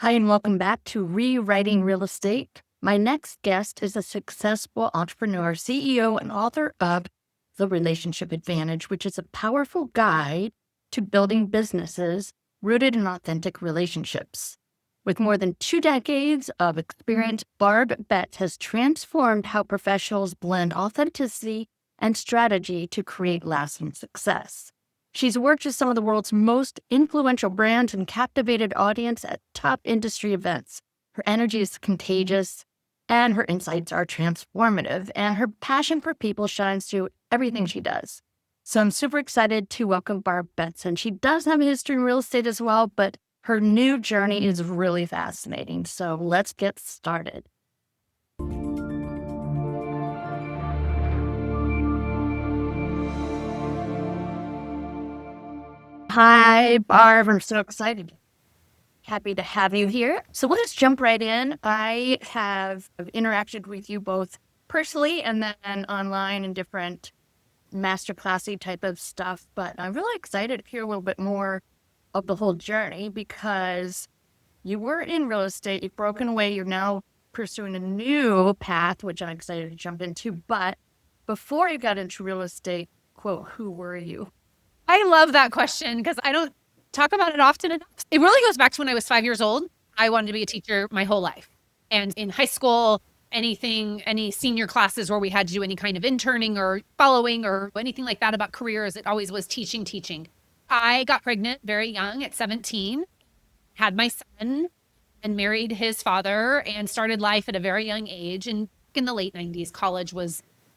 Hi, and welcome back to Rewriting Real Estate. My next guest is a successful entrepreneur, CEO, and author of The Relationship Advantage, which is a powerful guide to building businesses rooted in authentic relationships. With more than 2 decades of experience, Barb Betts has transformed how professionals blend authenticity and strategy to create lasting success. She's worked with some of the world's most influential brands and captivated audience at top industry events. Her energy is contagious and her insights are transformative, and her passion for people shines through everything she does. So I'm super excited to welcome Barb Betts, and she does have a history in real estate as well, but her new journey is really fascinating. So let's get started. Hi, Barb. I'm so excited. Happy to have you here. So let's jump right in. I have interacted with you both personally and then online in different masterclassy type of stuff, but I'm really excited to hear a little bit more of the whole journey because you were in real estate, you've broken away, you're now pursuing a new path, which I'm excited to jump into. But before you got into real estate, quote, who were you? I love that question because I don't talk about it often enough. It really goes back to when I was 5 years old. I wanted to be a teacher my whole life. And in high school, any senior classes where we had to do any kind of interning or following or anything like that about careers, it always was teaching. I got pregnant very young at 17, had my son and married his father and started life at a very young age. And in the late 90s,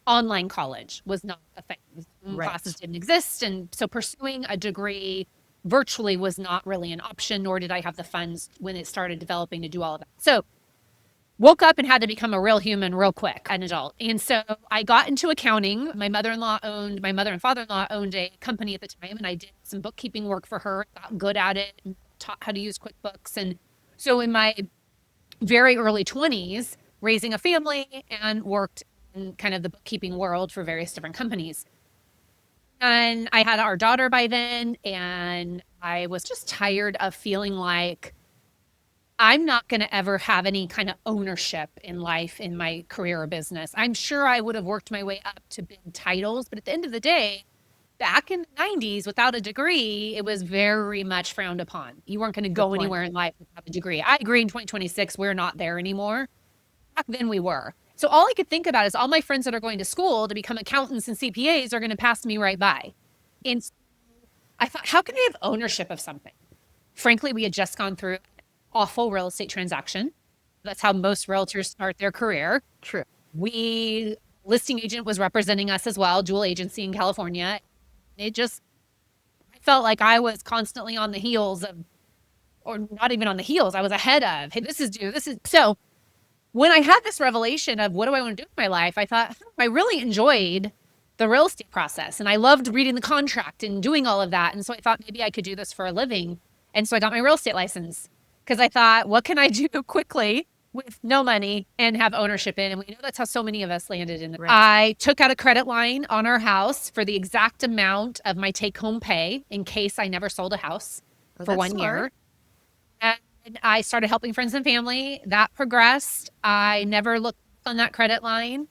online college was not a thing. Right. Classes didn't exist. And so pursuing a degree virtually was not really an option, nor did I have the funds when it started developing to do all of that. So woke up and had to become a real human real quick, an adult. And so I got into accounting. My mother and father-in-law owned a company at the time, and I did some bookkeeping work for her, got good at it, and taught how to use QuickBooks. And so in my very early 20s, raising a family and worked in kind of the bookkeeping world for various different companies. And I had our daughter by then, and I was just tired of feeling like I'm not going to ever have any kind of ownership in life, in my career or business. I'm sure I would have worked my way up to big titles, but at the end of the day, back in the 90s, without a degree, it was very much frowned upon. You weren't going to go anywhere in life without a degree. I agree in 2026, we're not there anymore. Back then we were. So all I could think about is all my friends that are going to school to become accountants and CPAs are going to pass me right by. And so I thought, how can I have ownership of something? Frankly, we had just gone through an awful real estate transaction. That's how most realtors start their career. True. Listing agent was representing us as well, dual agency in California. I felt like I was constantly on the heels of, or not even on the heels, I was ahead of, hey, this is due, so when I had this revelation of what do I want to do with my life, I thought, I really enjoyed the real estate process. And I loved reading the contract and doing all of that. And so I thought maybe I could do this for a living. And so I got my real estate license because I thought, what can I do quickly with no money and have ownership in? And we know that's how so many of us landed in. Right. I took out a credit line on our house for the exact amount of my take-home pay in case I never sold a house for 1 year. And I started helping friends and family. That progressed. I never looked on that credit line.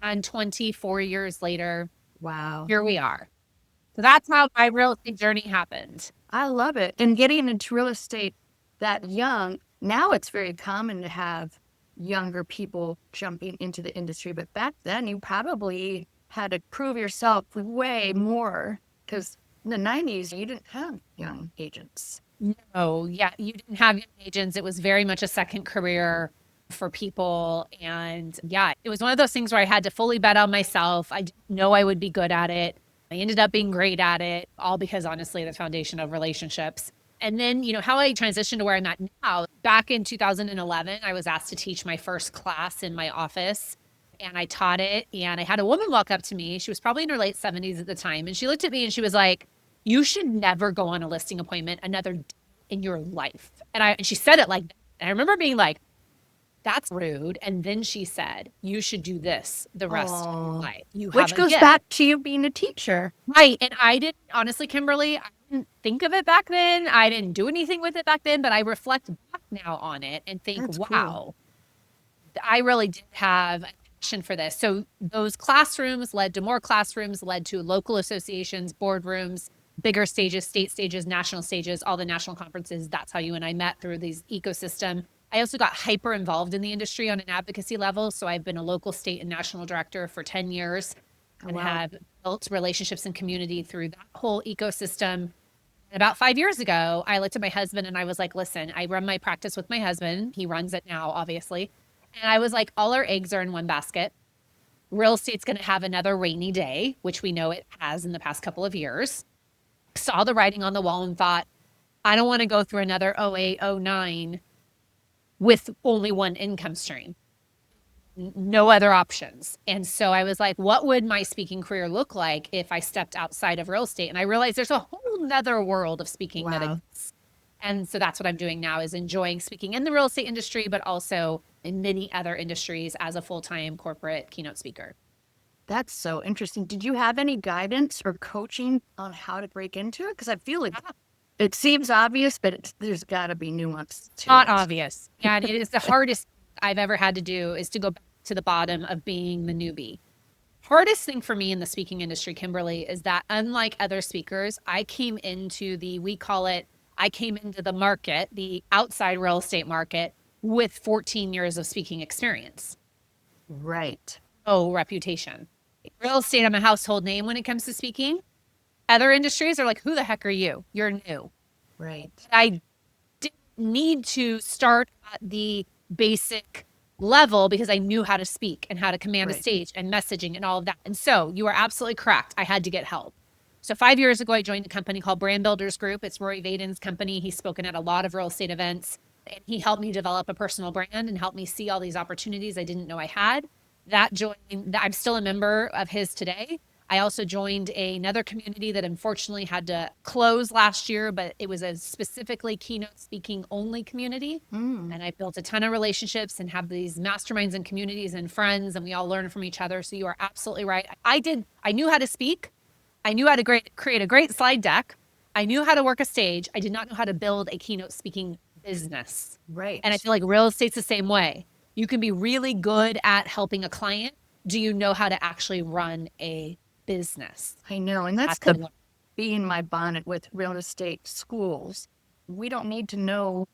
And 24 years later, Wow. here we are. So that's how my real estate journey happened. I love it. And getting into real estate that young, now it's very common to have younger people jumping into the industry. But back then, you probably had to prove yourself way more because in the 90s, you didn't have young agents. No, yeah, you didn't have young agents. It was very much a second career for people. And yeah, it was one of those things where I had to fully bet on myself. I didn't know I would be good at it. I ended up being great at it, all because honestly, the foundation of relationships. And then, how I transitioned to where I'm at now, back in 2011, I was asked to teach my first class in my office. And I taught it. And I had a woman walk up to me. She was probably in her late 70s at the time. And she looked at me and she was like, you should never go on a listing appointment another day in your life. And she said it like that. And I remember being like, that's rude. And then she said, you should do this the rest of your life. Which goes back to you being a teacher. Right. And I didn't, honestly, Kimberly, I didn't think of it back then. I didn't do anything with it back then, but I reflect back now on it and think, That's cool. wow, I really did have a passion for this. So those classrooms led to more classrooms, led to local associations, boardrooms, bigger stages, state stages, national stages, all the national conferences. That's how you and I met, through these ecosystem. I also got hyper involved in the industry on an advocacy level. So I've been a local, state, and national director for 10 years and have built relationships and community through that whole ecosystem. And about 5 years ago, I looked at my husband and I was like, listen, I run my practice with my husband. He runs it now, obviously. And I was like, all our eggs are in one basket. Real estate's going to have another rainy day, which we know it has in the past couple of years. Saw the writing on the wall and thought, I don't want to go through another 08, 09 with only one income stream, no other options. And so I was like, what would my speaking career look like if I stepped outside of real estate? And I realized there's a whole nother world of speaking that exists. And so that's what I'm doing now, is enjoying speaking in the real estate industry, but also in many other industries as a full-time corporate keynote speaker. That's so interesting. Did you have any guidance or coaching on how to break into it? Because I feel like it seems obvious, but there's got to be nuance to Not it. obvious. And it is the hardest I've ever had to do, is to go back to the bottom of being the newbie. Hardest thing for me in the speaking industry, Kimberly, is that unlike other speakers, I came into I came into the market, the outside real estate market, with 14 years of speaking experience. Right. Oh, reputation. Real estate, I'm a household name when it comes to speaking. Other industries are like, who the heck are you? You're new. Right. I didn't need to start at the basic level because I knew how to speak and how to command a stage and messaging and all of that. And so you are absolutely correct. I had to get help. So 5 years ago, I joined a company called Brand Builders Group. It's Rory Vaden's company. He's spoken at a lot of real estate events, and he helped me develop a personal brand and helped me see all these opportunities I didn't know I had. I'm still a member of his today. I also joined another community that unfortunately had to close last year, but it was a specifically keynote speaking only community. And I built a ton of relationships and have these masterminds and communities and friends, and we all learn from each other. So you are absolutely right. I knew how to speak. I knew how to create a great slide deck. I knew how to work a stage. I did not know how to build a keynote speaking business. Right. And I feel like real estate's the same way. You can be really good at helping a client. Do you know how to actually run a business? I know. And that's the bee in my bonnet with real estate schools. We don't need to know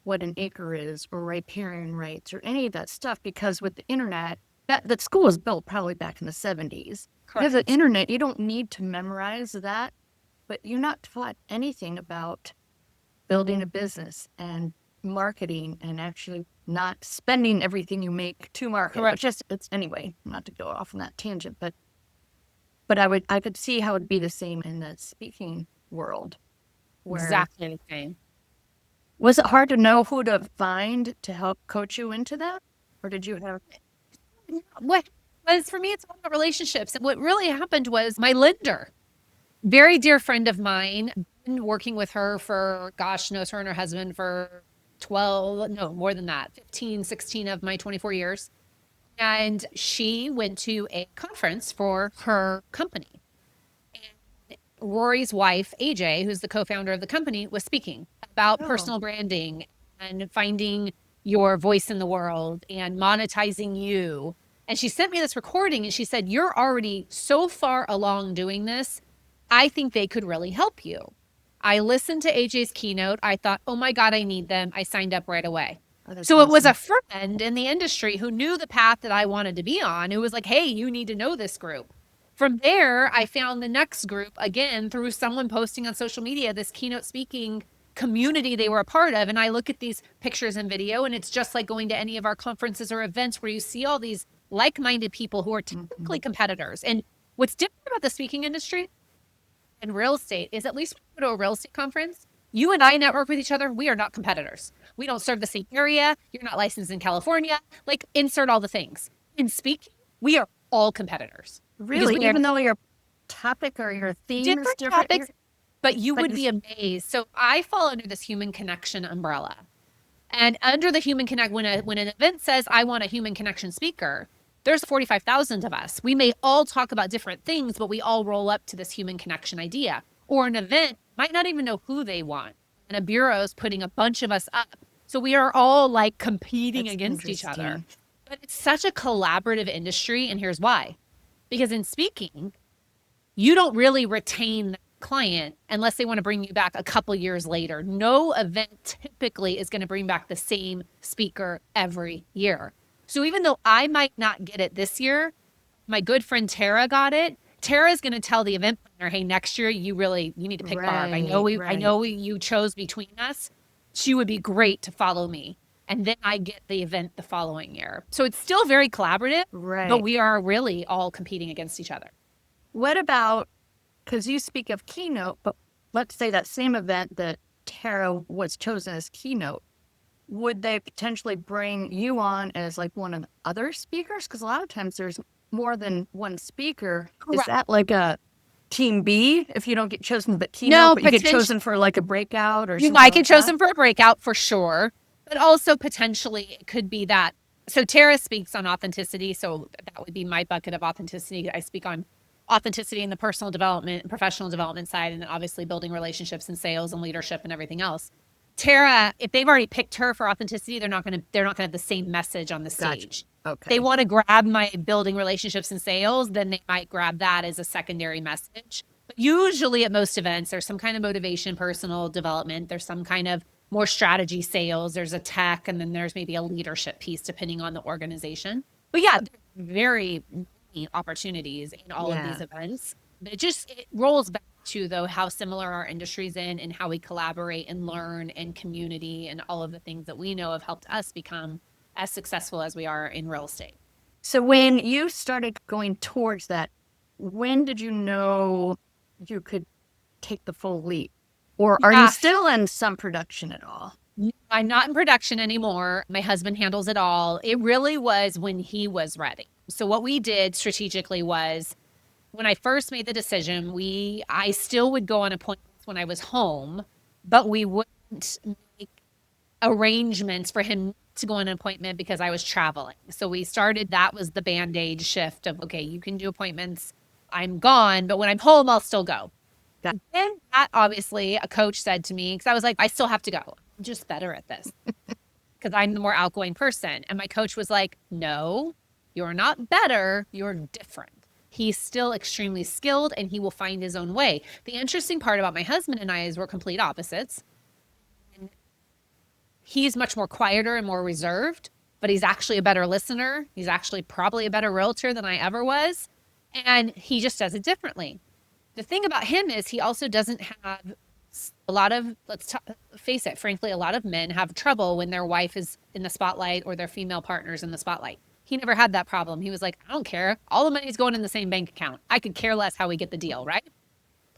what an acre is or riparian rights or any of that stuff, because with the internet, that school was built probably back in the 70s. Because the internet, you don't need to memorize that, but you're not taught anything about building a business and marketing and actually not spending everything you make to market. Correct. It's anyway, not to go off on that tangent, but I could see how it'd be the same in the speaking world. Exactly the same. Was it hard to know who to find to help coach you into that? Or did you have... What was for me, it's all about relationships. And what really happened was my lender, very dear friend of mine, been working with her for, knows her and her husband for 15, 16 of my 24 years. And she went to a conference for her company. And Rory's wife, AJ, who's the co-founder of the company, was speaking about personal branding and finding your voice in the world and monetizing you. And she sent me this recording and she said, you're already so far along doing this. I think they could really help you. I listened to AJ's keynote. I thought, oh my God, I need them. I signed up right away. So awesome. It was a friend in the industry who knew the path that I wanted to be on, who was like, hey, you need to know this group. From there, I found the next group, again, through someone posting on social media, this keynote speaking community they were a part of. And I look at these pictures and video, and it's just like going to any of our conferences or events where you see all these like-minded people who are typically competitors. And what's different about the speaking industry and real estate is, at least when you go to a real estate conference, you and I network with each other. We are not competitors. We don't serve the same area. You're not licensed in California. Like, insert all the things. In speaking, we are all competitors. Really? Even though your topic or your theme is different? Topics, but you would be amazed. So I fall under this human connection umbrella. And under the human connect, when an event says, I want a human connection speaker, there's 45,000 of us. We may all talk about different things, but we all roll up to this human connection idea. Or an event might not even know who they want. And a bureau is putting a bunch of us up So we are all like competing That's against each other. interesting. But it's such a collaborative industry. And here's why. Because in speaking, you don't really retain the client unless they want to bring you back a couple years later. No event typically is going to bring back the same speaker every year. So even though I might not get it this year, my good friend Tara got it. Tara is going to tell the event planner, "Hey, next year you need to pick Barb. I know you chose between us. She would be great to follow me." And then I get the event the following year. So it's still very collaborative, but we are really all competing against each other. What about, because you speak of Keynote, but let's say that same event that Tara was chosen as Keynote, would they potentially bring you on as like one of the other speakers? Because a lot of times there's more than one speaker. Correct. Is that like a team B if you don't get chosen but Keynote, but you get chosen for like a breakout or something? I get chosen for a breakout for sure, but also potentially it could be that. So Tara speaks on authenticity. So that would be my bucket of authenticity. I speak on authenticity in the personal development and professional development side, and then obviously building relationships and sales and leadership and everything else. Tara, if they've already picked her for authenticity, they're not going to have the same message on the stage. Gotcha. Okay. They want to grab my building relationships and sales, then they might grab that as a secondary message. But usually at most events, there's some kind of motivation, personal development. There's some kind of more strategy sales. There's a tech, and then there's maybe a leadership piece depending on the organization. But yeah, very many opportunities in all of these events. But it rolls back to, though, how similar our industry's in and how we collaborate and learn and community and all of the things that we know have helped us become as successful as we are in real estate. So when you started going towards that, when did you know you could take the full leap? Or are you still in some production at all? I'm not in production anymore. My husband handles it all. It really was when he was ready. So what we did strategically was, when I first made the decision, I still would go on appointments when I was home, but we wouldn't make arrangements for him to go on an appointment because I was traveling. So that was the Band-Aid shift of, okay, you can do appointments. I'm gone, but when I'm home, I'll still go. Yeah. And that obviously a coach said to me, because I was like, I still have to go. I'm just better at this because I'm the more outgoing person. And my coach was like, no, you're not better. You're different. He's still extremely skilled and he will find his own way. The interesting part about my husband and I is we're complete opposites. And he's much more quieter and more reserved, but he's actually a better listener. He's actually probably a better realtor than I ever was. And he just does it differently. The thing about him is he also doesn't have a lot of, face it, frankly, a lot of men have trouble when their wife is in the spotlight or their female partner's in the spotlight. He never had that problem. He was like, I don't care. All the money's going in the same bank account. I could care less how we get the deal, right?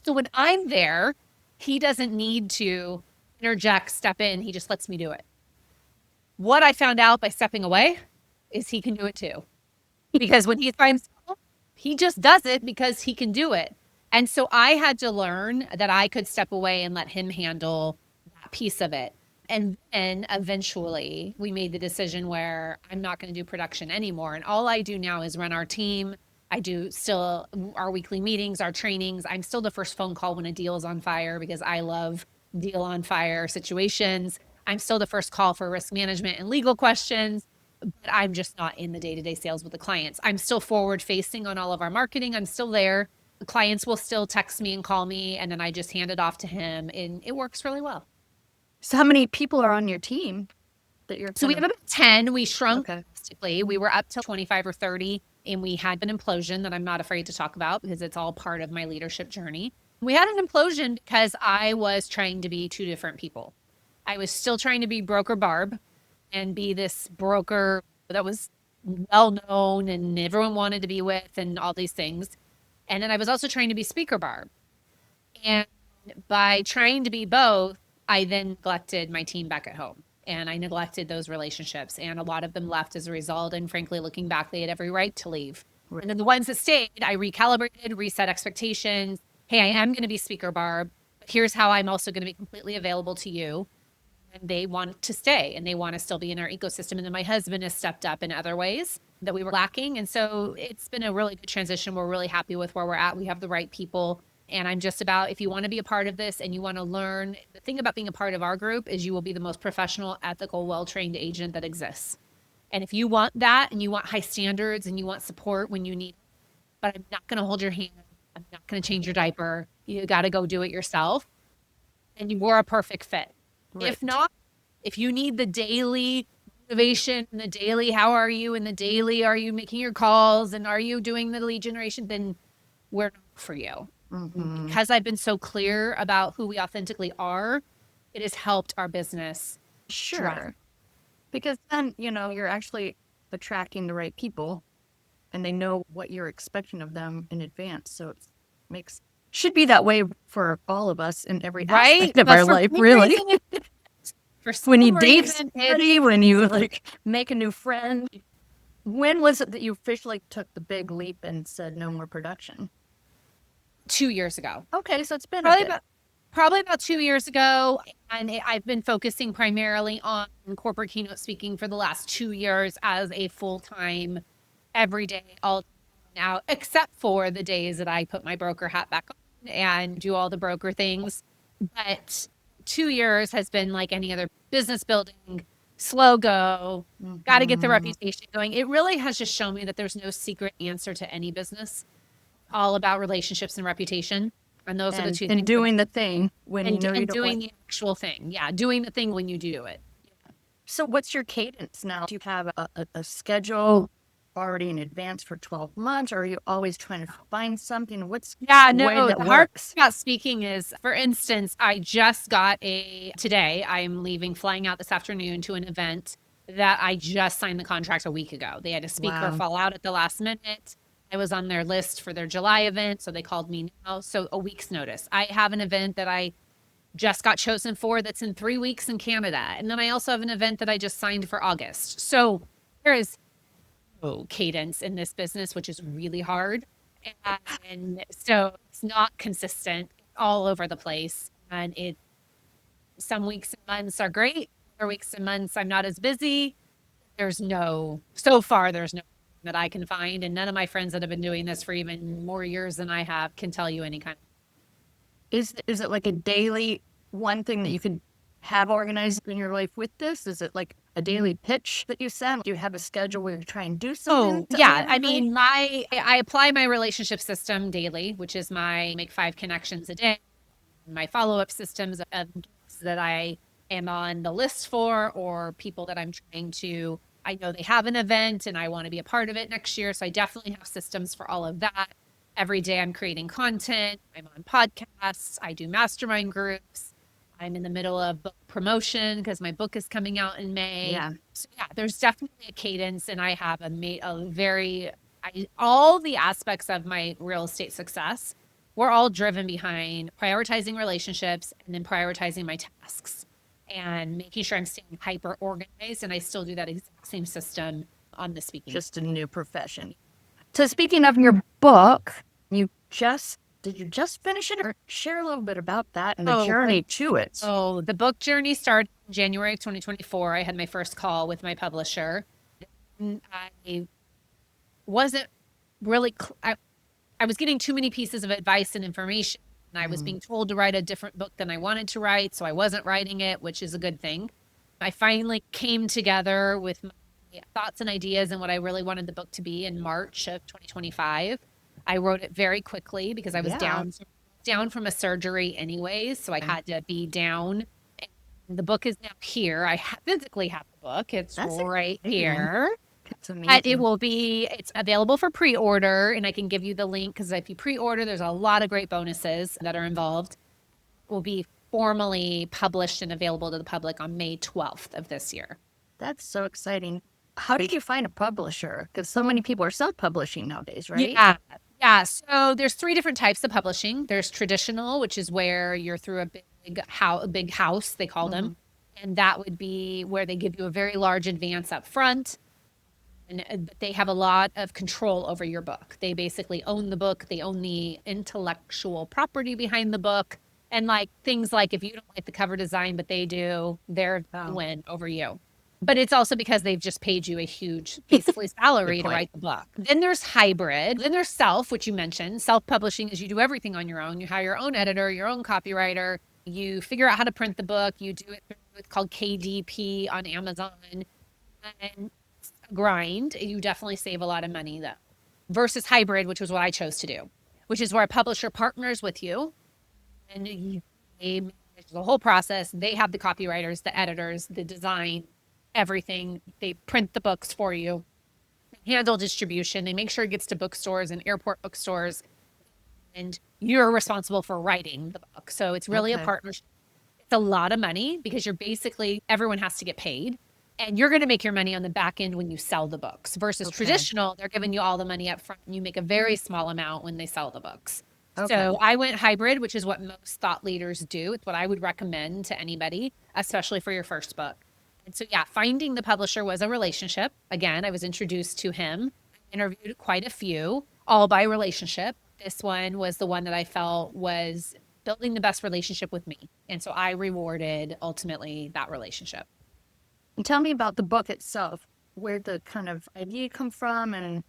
So when I'm there, he doesn't need to interject, step in. He just lets me do it. What I found out by stepping away is he can do it too. Because when he's by himself, he just does it because he can do it. And so I had to learn that I could step away and let him handle that piece of it. And then eventually we made the decision where I'm not going to do production anymore. And all I do now is run our team. I do still our weekly meetings, our trainings. I'm still the first phone call when a deal is on fire because I love deal on fire situations. I'm still the first call for risk management and legal questions, but I'm just not in the day-to-day sales with the clients. I'm still forward facing on all of our marketing. I'm still there. The clients will still text me and call me, and then I just hand it off to him, and it works really well. So how many people are on your team that you're? So we have about 10. We shrunk drastically. We were up to 25 or 30, and we had an implosion that I'm not afraid to talk about because it's all part of my leadership journey. We had an implosion because I was trying to be two different people. I was still trying to be broker Barb and be this broker that was well known and everyone wanted to be with and all these things. And then I was also trying to be speaker Barb. And by trying to be both, I then neglected my team back at home. And I neglected those relationships. And a lot of them left as a result. And frankly, looking back, they had every right to leave. Right. And then the ones that stayed, I recalibrated, reset expectations. Hey, I am going to be speaker Barb. But here's how I'm also going to be completely available to you. And they want to stay and they want to still be in our ecosystem. And then my husband has stepped up in other ways that we were lacking. And so it's been a really good transition. We're really happy with where we're at. We have the right people And I'm just about, if you want to be a part of this and you want to learn, the thing about being a part of our group is you will be the most professional, ethical, well-trained agent that exists. And if you want that and you want high standards and you want support when you need, but I'm not going to hold your hand. I'm not going to change your diaper. You got to go do it yourself. And you were a perfect fit. Right. If not, if you need the daily motivation and the daily, how are you? And the daily, are you making your calls? And are you doing the lead generation? Then we're not for you. Mhm. Because I've been so clear about who we authentically are, it has helped our business. Sure. Because then, you're actually attracting the right people and they know what you're expecting of them in advance. So it should be that way for all of us in every aspect of But our for life, some really. reason, for When you some date reason, somebody, when you make a new friend. When was it that you officially took the big leap and said no more production? 2 years ago. Okay, so it's been a bit. Probably about 2 years ago. And I've been focusing primarily on corporate keynote speaking for the last 2 years as a full-time, every day, all now, except for the days that I put my broker hat back on and do all the broker things. But 2 years has been like any other business building, slow go, got to get the reputation going. It really has just shown me that there's no secret answer to any business, all about relationships and reputation. And those are the two things. And doing the thing when you know you And don't doing the actual thing. Yeah, doing the thing when you do it. So what's your cadence now? Do you have a schedule already in advance for 12 months, or are you always trying to find something? What's way that The hard works? thing about speaking is, for instance, I just got today, I'm leaving, flying out this afternoon to an event that I just signed the contract a week ago. They had a speaker Wow. fall out at the last minute. I was on their list for their July event, so they called me now. So a week's notice. I have an event that I just got chosen for that's in 3 weeks in Canada. And then I also have an event that I just signed for August. So there is no cadence in this business, which is really hard. And so it's not consistent, all over the place. And some weeks and months are great. Other weeks and months I'm not as busy. So far there's no that I can find. And none of my friends that have been doing this for even more years than I have can tell you any kind of. Is it like a daily one thing that you could have organized in your life with this? Is it like a daily pitch that you send? Do you have a schedule where you try and do something? Yeah. I mean, I apply my relationship system daily, which is my make 5 connections a day, my follow-up systems of that I am on the list for, or people that I'm trying to, I know they have an event and I want to be a part of it next year. So I definitely have systems for all of that. Every day I'm creating content. I'm on podcasts. I do mastermind groups. I'm in the middle of book promotion because my book is coming out in May. Yeah. So yeah, there's definitely a cadence, and I have all the aspects of my real estate success. We're all driven behind prioritizing relationships and then prioritizing my tasks and making sure I'm staying hyper organized. And I still do that exact same system on the speaking. Just a new profession. So speaking of your book, did you just finish it, or share a little bit about that and the journey to it? Oh, the book journey started in January of 2024. I had my first call with my publisher. I wasn't really, I was getting too many pieces of advice and information, and I was being told to write a different book than I wanted to write. So I wasn't writing it, which is a good thing. I finally came together with my thoughts and ideas and what I really wanted the book to be in March of 2025. I wrote it very quickly because I was down from a surgery anyways. So I had to be down. And the book is now here. I physically have the book. It's right here. It's amazing. It's available for pre-order, and I can give you the link because if you pre-order, there's a lot of great bonuses that are involved. It will be formally published and available to the public on May 12th of this year. That's so exciting. How did you find a publisher? Because so many people are self-publishing nowadays, right? Yeah. So there's 3 different types of publishing. There's traditional, which is where you're through a big house, they call them. And that would be where they give you a very large advance up front. And they have a lot of control over your book. They basically own the book. They own the intellectual property behind the book. And things like if you don't like the cover design, but they do, they're win over you. But it's also because they've just paid you a huge, basically, salary to write the book. Then there's hybrid. Then there's self, which you mentioned. Self-publishing is you do everything on your own. You hire your own editor, your own copywriter. You figure out how to print the book. You do it through it's called KDP on Amazon. And it's a grind. You definitely save a lot of money, though. Versus hybrid, which was what I chose to do, which is where a publisher partners with you. And they manage the whole process. They have the copywriters, the editors, the design, everything. They print the books for you, handle distribution. They make sure it gets to bookstores and airport bookstores, and you're responsible for writing the book. So it's really a partnership. It's a lot of money because you're basically, everyone has to get paid, and you're going to make your money on the back end when you sell the books versus traditional. They're giving you all the money up front and you make a very small amount when they sell the books. So I went hybrid, which is what most thought leaders do. It's what I would recommend to anybody, especially for your first book. And so, yeah, finding the publisher was a relationship. Again, I was introduced to him. I interviewed quite a few, all by relationship. This one was the one that I felt was building the best relationship with me. And so I rewarded, ultimately, that relationship. And tell me about the book itself. Where'd the kind of idea come from? And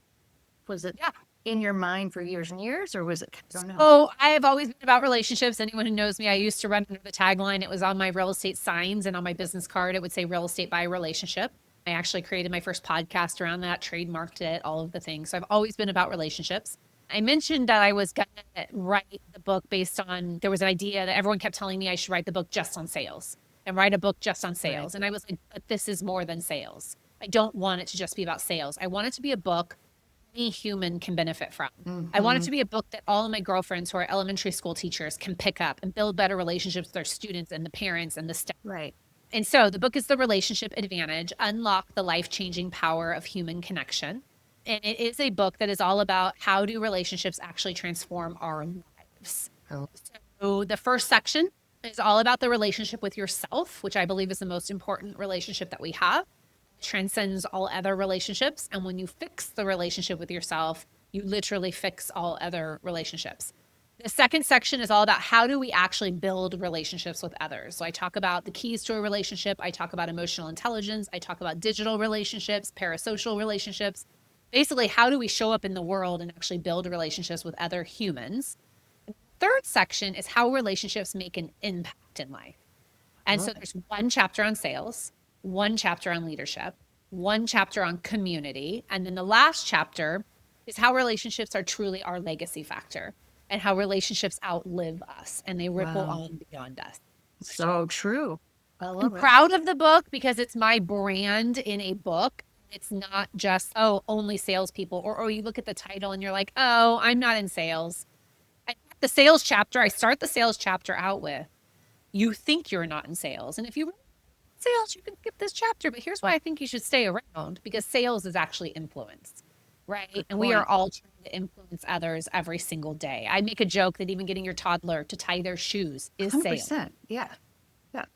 was it in your mind for years and years, or was it, I don't know. Oh, I have always been about relationships. Anyone who knows me, I used to run under the tagline. It was on my real estate signs and on my business card. It would say real estate by relationship. I actually created my first podcast around that, trademarked it, all of the things. So I've always been about relationships. I mentioned that I was going to write the book based on, there was an idea that everyone kept telling me I should write the book just on sales and write a book just on sales. And I was like, but this is more than sales. I don't want it to just be about sales. I want it to be a book any human can benefit from. I want it to be a book that all of my girlfriends who are elementary school teachers can pick up and build better relationships with their students and the parents and the staff. Right. And so the book is The Relationship Advantage, Unlock the Life-Changing Power of Human Connection. And it is a book that is all about how do relationships actually transform our lives. So the first section is all about the relationship with yourself, which I believe is the most important relationship that we have. Transcends all other relationships. And when you fix the relationship with yourself, you literally fix all other relationships. The second section is all about how do we actually build relationships with others. So I talk about the keys to a relationship. I talk about emotional intelligence. I talk about digital relationships, parasocial relationships. Basically, how do we show up in the world and actually build relationships with other humans? The third section is how relationships make an impact in life. And so there's one chapter on sales, one chapter on leadership, one chapter on community. And then the last chapter is how relationships are truly our legacy factor and how relationships outlive us and they ripple on beyond us. So true. I'm proud of the book because it's my brand in a book. It's not just, only salespeople, or you look at the title and you're like, oh, I'm not in sales. The sales chapter, I start the sales chapter out with, you think you're not in sales. And if you sales, you can skip this chapter, but here's why I think you should stay around, because sales is actually influence, right? And we are all trying to influence others every single day. I make a joke that even getting your toddler to tie their shoes is 100%. sales. Yeah.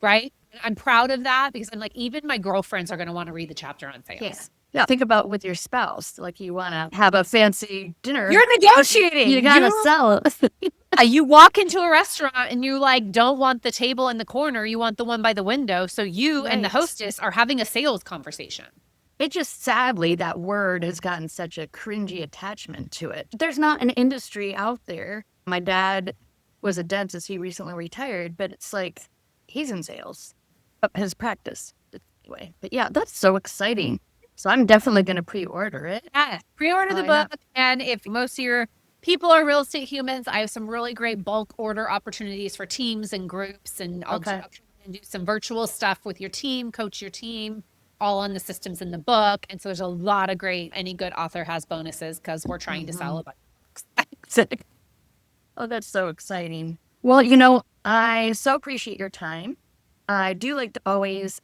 Right? And I'm proud of that because I'm like, even my girlfriends are going to want to read the chapter on sales. Yeah. Think about with your spouse. Like you want to have a fancy dinner. You're negotiating. You got to sell. You walk into a restaurant and you like don't want the table in the corner. You want the one by the window. So you and the hostess are having a sales conversation. It just, sadly, that word has gotten such a cringy attachment to it. There's not an industry out there. My dad was a dentist. He recently retired, but it's like he's in sales. His practice anyway. But yeah, that's so exciting. So I'm definitely going to pre-order it. Yeah, pre-order the book. And if most of your people are real estate humans, I have some really great bulk order opportunities for teams and groups. And I'll do some virtual stuff with your team, coach your team, all on the systems in the book. And so there's a lot of great, any good author has bonuses because we're trying to sell a bunch of books. Oh, that's so exciting. Well, I so appreciate your time. I do like to always,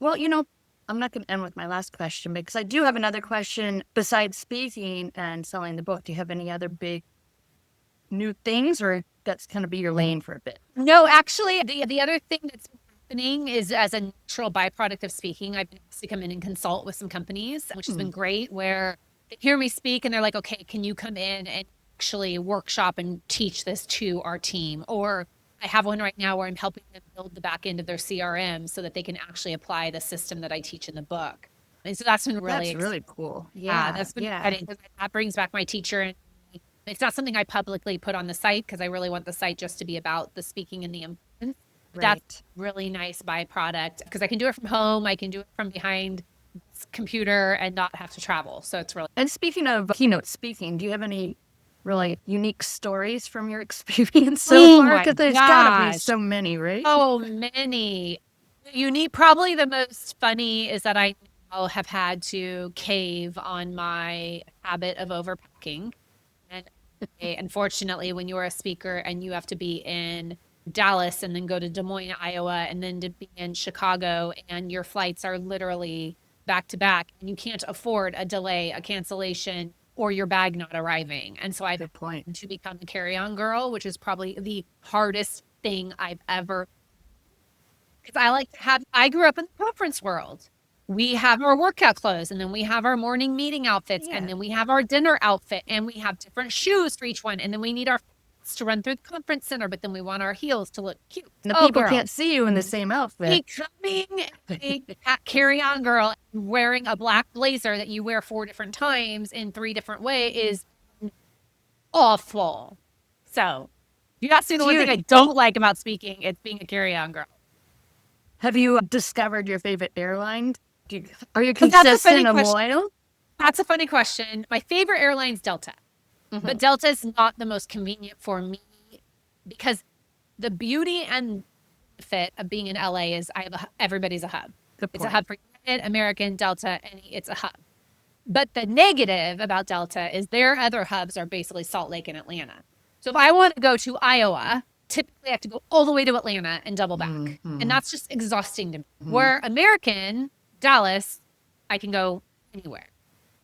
I'm not going to end with my last question because I do have another question. Besides speaking and selling the book, do you have any other big new things, or that's going to be your lane for a bit? No, actually, the other thing that's happening is, as a natural byproduct of speaking, I've been asked to come in and consult with some companies, which has been great, where they hear me speak and they're like, okay, can you come in and actually workshop and teach this to our team? Or I have one right now where I'm helping them build build the back end of their CRM so that they can actually apply the system that I teach in the book. And so that's been really cool. Yeah, that's been exciting because that brings back my teacher. And it's not something I publicly put on the site because I really want the site just to be about the speaking and the importance. That's really nice byproduct because I can do it from home. I can do it from behind this computer and not have to travel. So it's really. And speaking of keynote speaking, do you have any really unique stories from your experience so far? Because there's got to be so many, right? Oh, many. Unique. Probably the most funny is that I now have had to cave on my habit of overpacking. And unfortunately, when you're a speaker and you have to be in Dallas and then go to Des Moines, Iowa, and then to be in Chicago, and your flights are literally back to back, and you can't afford a delay, a cancellation, or your bag not arriving. And so I've had to become a carry-on girl, which is probably the hardest thing I've ever. Because I grew up in the conference world. We have our workout clothes, and then we have our morning meeting outfits, and then we have our dinner outfit, and we have different shoes for each one, and then we need our to run through the conference center, but then we want our heels to look cute. And the people can't see you in the same outfit. Becoming a carry-on girl wearing a black blazer that you wear 4 different times in 3 different ways is awful. So, if you ask me the one thing I don't like about speaking, it's being a carry-on girl. Have you discovered your favorite airline? Are you consistent and loyal? That's a funny question. My favorite airline is Delta. But Delta is not the most convenient for me because the beauty and benefit of being in LA is everybody's a hub. It's a hub for United, American, Delta, and it's a hub. But the negative about Delta is their other hubs are basically Salt Lake and Atlanta. So if I want to go to Iowa, typically I have to go all the way to Atlanta and double back. And that's just exhausting to me. Where American, Dallas, I can go anywhere.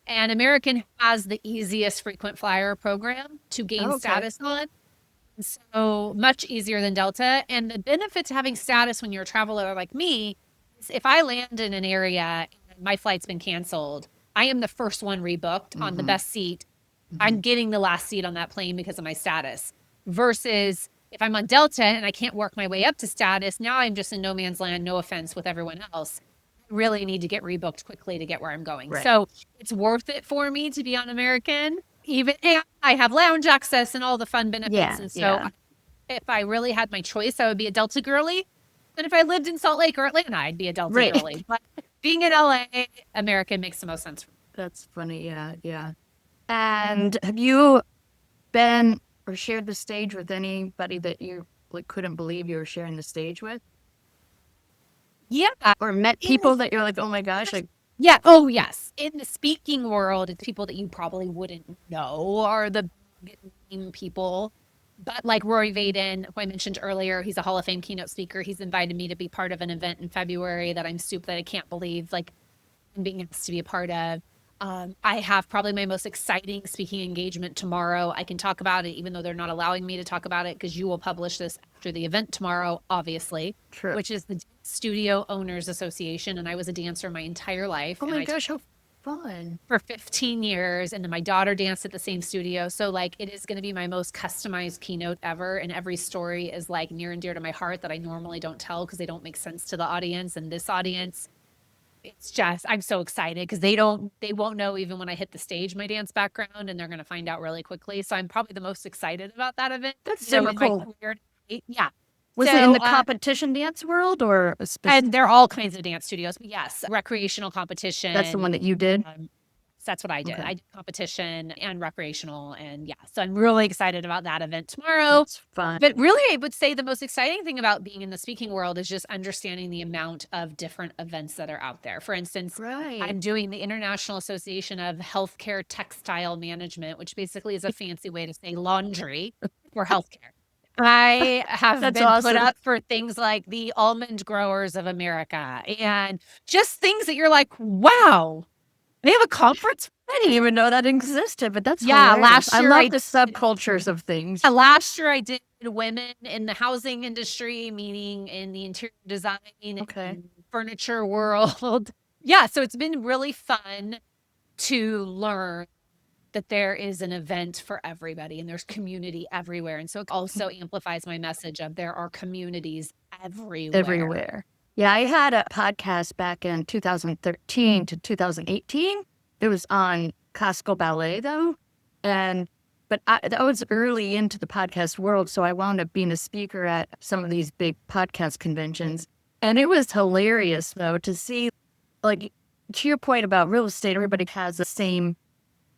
And American has the easiest frequent flyer program to gain status on. So much easier than Delta. And the benefit to having status when you're a traveler like me is if I land in an area and my flight's been canceled, I am the first one rebooked on the best seat. I'm getting the last seat on that plane because of my status. Versus if I'm on Delta and I can't work my way up to status, now I'm just in no man's land, no offense with everyone else. Really need to get rebooked quickly to get where I'm going. So it's worth it for me to be on American. And I have lounge access and all the fun benefits. And so if I really had my choice, I would be a Delta girly. And if I lived in Salt Lake or Atlanta, I'd be a Delta girly. But being in LA, American makes the most sense for me. That's funny. Yeah. And have you been or shared the stage with anybody that you couldn't believe you were sharing the stage with? Yeah. Or met people that you're like, oh my gosh. Yeah. Oh, yes. In the speaking world, it's people that you probably wouldn't know are the big name people. But like Rory Vaden, who I mentioned earlier, he's a Hall of Fame keynote speaker. He's invited me to be part of an event in February that I can't believe I'm being asked to be a part of. I have probably my most exciting speaking engagement tomorrow. I can talk about it, even though they're not allowing me to talk about it, because you will publish this after the event tomorrow, obviously. True. Which is the Studio Owners Association. And I was a dancer my entire life. Oh my gosh, how fun. For 15 years. And then my daughter danced at the same studio. So it is going to be my most customized keynote ever. And every story is near and dear to my heart that I normally don't tell because they don't make sense to the audience. And this audience, it's just, I'm so excited because they won't know even when I hit the stage my dance background, and they're going to find out really quickly. So I'm probably the most excited about that event. That's super cool. Yeah. Was it in the competition dance world or a specific? And there are all kinds of dance studios, but yes, recreational competition. That's the one that you did? That's what I did. Okay. I did competition and recreational. And so I'm really excited about that event tomorrow. It's fun. But really, I would say the most exciting thing about being in the speaking world is just understanding the amount of different events that are out there. For instance, I'm doing the International Association of Healthcare Textile Management, which basically is a fancy way to say laundry for healthcare. I have been put up for things like the Almond Growers of America and just things that you're like, wow. They have a conference? I didn't even know that existed, but that's hilarious. Last year I love the subcultures of things. Last year I did women in the housing industry, meaning in the interior design and furniture world. So it's been really fun to learn that there is an event for everybody and there's community everywhere. And so it also amplifies my message of there are communities everywhere. Yeah, I had a podcast back in 2013 to 2018. It was on classical ballet, though. But I was early into the podcast world, so I wound up being a speaker at some of these big podcast conventions. And it was hilarious, though, to see, like, to your point about real estate, everybody has the same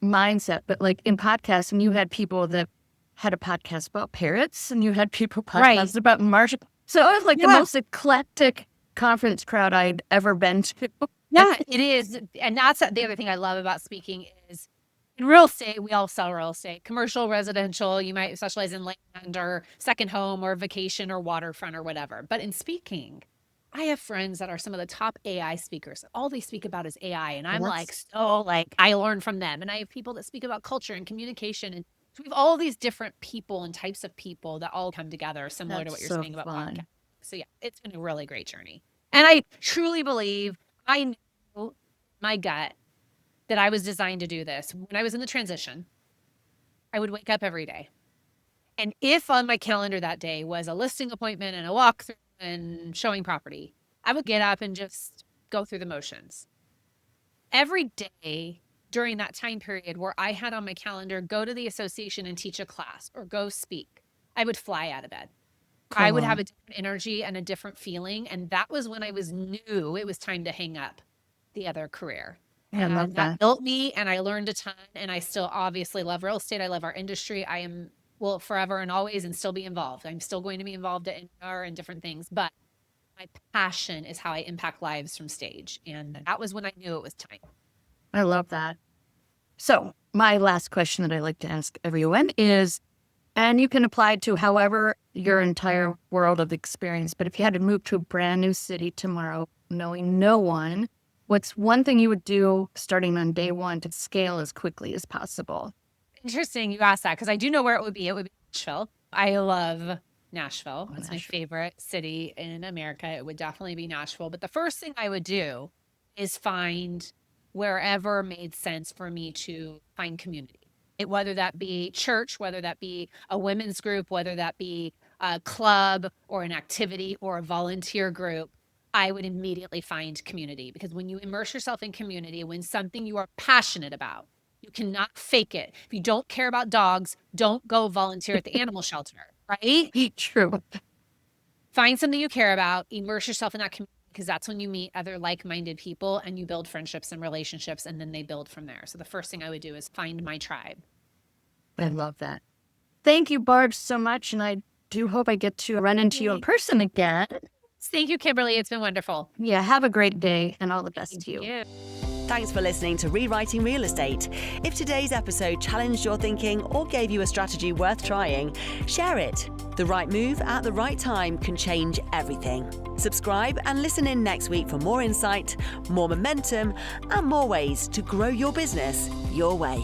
mindset. But, like, in podcasting, you had people that had a podcast about parrots, and you had people podcast about Martian. So it was like the most eclectic conference crowd I'd ever been to. Yeah, it is. And that's the other thing I love about speaking is in real estate, we all sell real estate, commercial, residential. You might specialize in land or second home or vacation or waterfront or whatever. But in speaking, I have friends that are some of the top AI speakers. All they speak about is AI. And I'm I learn from them. And I have people that speak about culture and communication. And so we have all these different people and types of people that all come together, similar to what you're saying about podcast. So yeah, it's been a really great journey. And I truly believe, I knew my gut that I was designed to do this. When I was in the transition, I would wake up every day. And if on my calendar that day was a listing appointment and a walkthrough and showing property, I would get up and just go through the motions. Every day during that time period where I had on my calendar, go to the association and teach a class or go speak, I would fly out of bed. I would have a different energy and a different feeling. And that was when I knew it was time to hang up the other career. Yeah, I love that. Built me, and I learned a ton, and I still obviously love real estate. I love our industry. I will forever and always and still be involved. I'm still going to be involved at NR and different things, but my passion is how I impact lives from stage. And that was when I knew it was time. I love that. So my last question that I like to ask everyone is, and you can apply to however your entire world of experience, but if you had to move to a brand new city tomorrow, knowing no one, what's one thing you would do starting on day one to scale as quickly as possible? Interesting you asked that, because I do know where it would be. It would be Nashville. I love Nashville. It's my favorite city in America. It would definitely be Nashville. But the first thing I would do is find wherever made sense for me to find community. Whether that be church, whether that be a women's group, whether that be a club or an activity or a volunteer group, I would immediately find community. Because when you immerse yourself in community, when something you are passionate about, you cannot fake it. If you don't care about dogs, don't go volunteer at the animal shelter, right? True. Find something you care about, immerse yourself in that community, because that's when you meet other like-minded people and you build friendships and relationships, and then they build from there. So the first thing I would do is find my tribe. I love that. Thank you, Barb, so much. And I do hope I get to run into you in person again. Thank you, Kimberly. It's been wonderful. Yeah, have a great day and all the best to you. Thanks for listening to Rewriting Real Estate. If today's episode challenged your thinking or gave you a strategy worth trying, share it. The right move at the right time can change everything. Subscribe and listen in next week for more insight, more momentum, and more ways to grow your business your way.